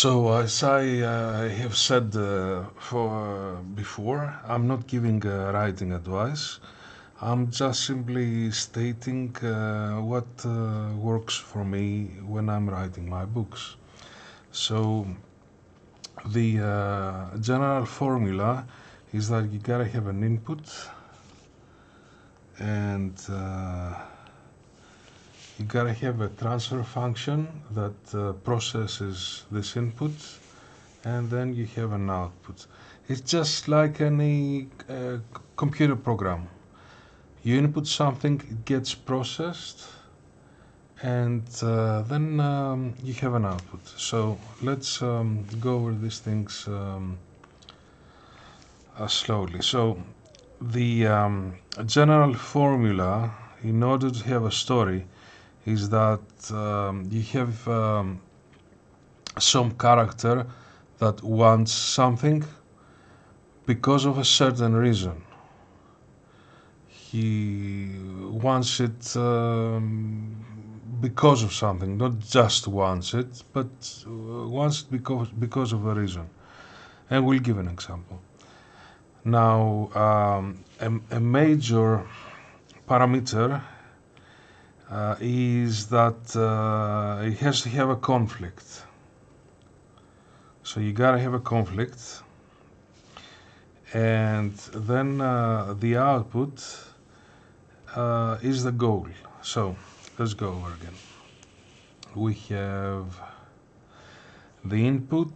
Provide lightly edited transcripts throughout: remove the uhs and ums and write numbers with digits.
So, as I have said before, I'm not giving writing advice. I'm just simply stating what works for me when I'm writing my books. So, the general formula is that you gotta have an input and you gotta have a transfer function that processes this input, and then you have an output. It's just like any computer program. You input something, it gets processed, and then you have an output. So let's go over these things slowly. So the general formula in order to have a story is that you have some character that wants something because of a certain reason. He wants it because of something, not just wants it, but wants it because of a reason. And we'll give an example. Now, a major parameter is that it has to have a conflict. So you gotta have a conflict, and then the output is the goal. So let's go over again. We have the input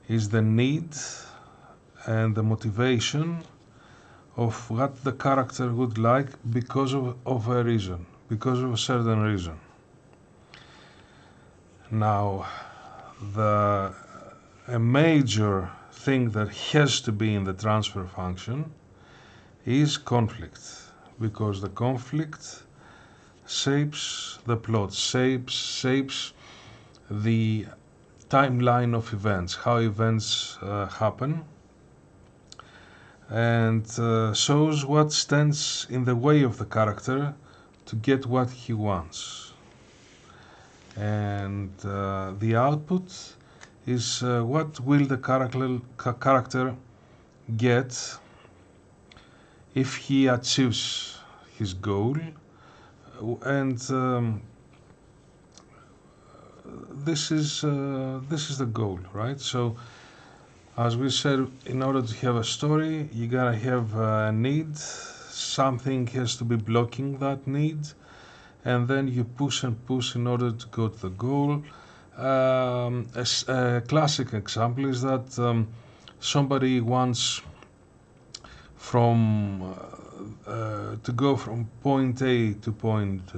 is the need and the motivation of what the character would like because of a reason, because of a certain reason. Now, a major thing that has to be in the transfer function is conflict, because the conflict shapes the plot, shapes the timeline of events, how events happen, and shows what stands in the way of the character to get what he wants. And the output is what will the character get if he achieves his goal, and this is the goal, right? So, as we said, in order to have a story, you gotta have a need. Something has to be blocking that need, and then you push and push in order to go to the goal. A classic example is that somebody wants to go from point A to point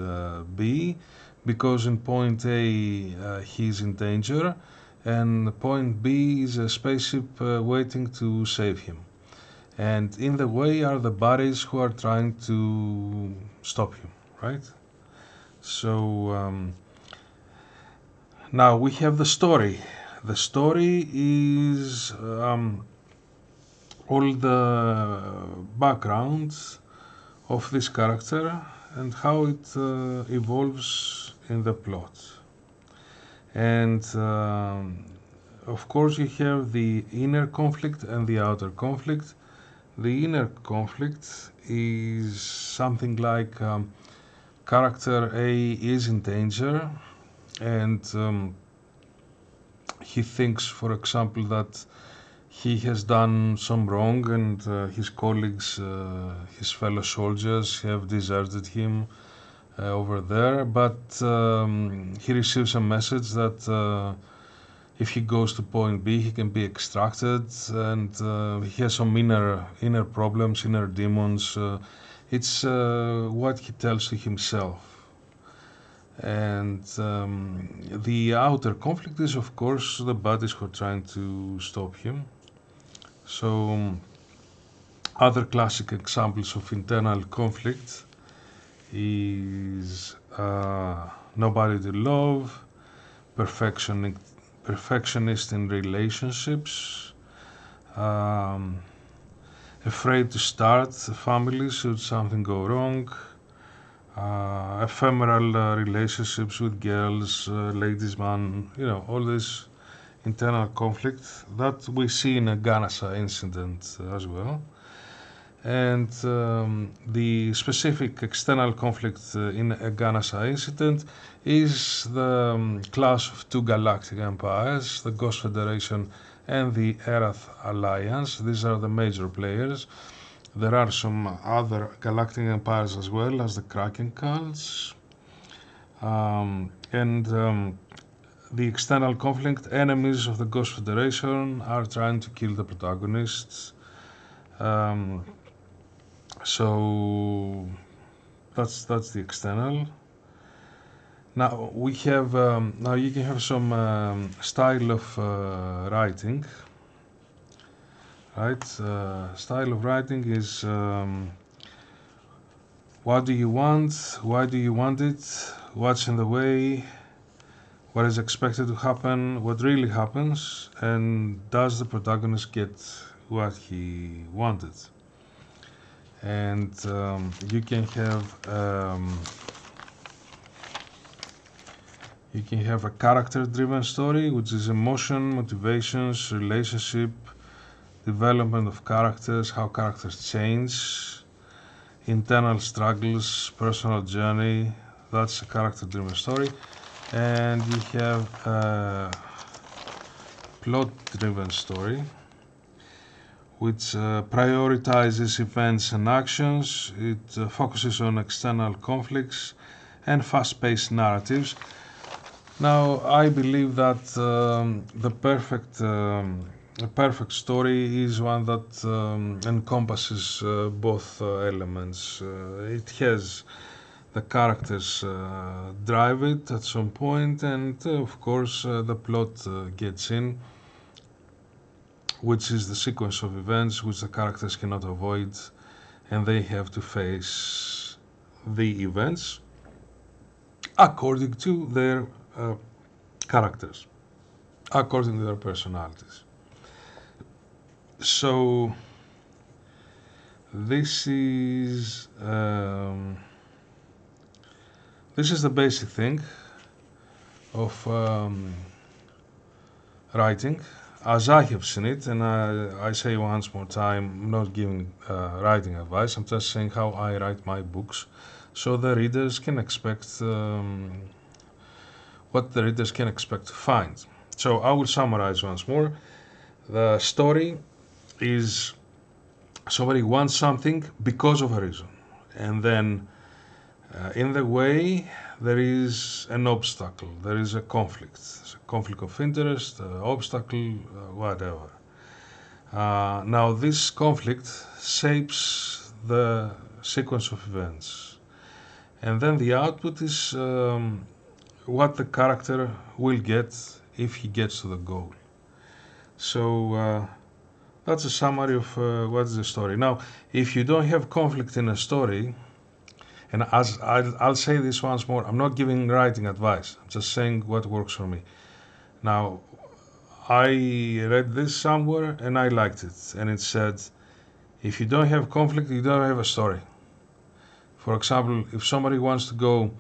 B, because in point A he's in danger, and point B is a spaceship waiting to save him. And in the way are the bodies who are trying to stop him, right? So now we have the story. The story is all the background of this character and how it evolves in the plot. And of course you have the inner conflict and the outer conflict. The inner conflict is something like character A is in danger, and he thinks, for example, that he has done some wrong, and his colleagues, his fellow soldiers, have deserted him over there, but he receives a message that if he goes to point B, he can be extracted, and he has some inner problems, inner demons. It's what he tells to himself. And the outer conflict is, of course, the buddies who are trying to stop him. So, other classic examples of internal conflict is nobody to love, perfectionist in relationships, afraid to start a family should something go wrong, ephemeral relationships with girls, ladies man, all this internal conflict that we see in Aiganassa Incident as well. And the specific external conflict in Aiganassa Incident is the clash of two galactic empires, the Ghost Federation and the Erath Alliance. These are the major players. There are some other galactic empires as well, as the Kraken cults. The external conflict, enemies of the Ghost Federation are trying to kill the protagonists. So that's the external. Now we have now you can have some style of writing. Right, style of writing is what do you want? Why do you want it? What's in the way? What is expected to happen? What really happens? And does the protagonist get what he wanted? And you can have a character-driven story, which is emotion, motivations, relationship, development of characters, how characters change, internal struggles, personal journey. That's a character-driven story. And you have a plot-driven story, which prioritizes events and actions. It focuses on external conflicts and fast-paced narratives. Now, I believe that the perfect story is one that encompasses both elements. It has the characters drive it at some point, and of course the plot gets in, which is the sequence of events which the characters cannot avoid, and they have to face the events according to their characters, according to their personalities. So this is the basic thing of writing as I have seen it, and I say once more time, I'm not giving writing advice, I'm just saying how I write my books, so the readers can expect what the readers can expect to find. So I will summarize once more. The story is somebody wants something because of a reason, and then in the way there is an obstacle, there is a conflict, of interest, obstacle, whatever. Now this conflict shapes the sequence of events, and then the output is what the character will get if he gets to the goal. So that's a summary of what's the story. Now, if you don't have conflict in a story, and as I'll say this once more, I'm not giving writing advice, I'm just saying what works for me. Now, I read this somewhere and I liked it, and it said, if you don't have conflict, you don't have a story. For example, if somebody wants to go,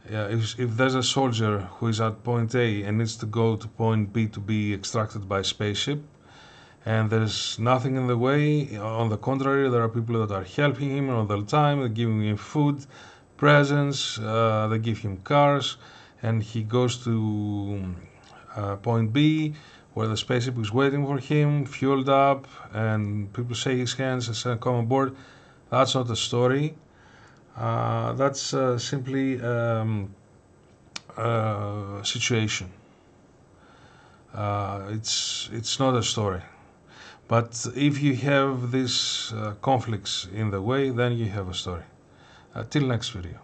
if there's a soldier who is at point A and needs to go to point B to be extracted by spaceship, and there's nothing in the way, on the contrary, there are people that are helping him all the time, they're giving him food, presents, they give him cars, and he goes to point B, where the spaceship is waiting for him, fueled up, and people shake his hands and say, come aboard. That's not a story. That's simply a situation. It's not a story. But if you have these conflicts in the way, then you have a story. Till next video.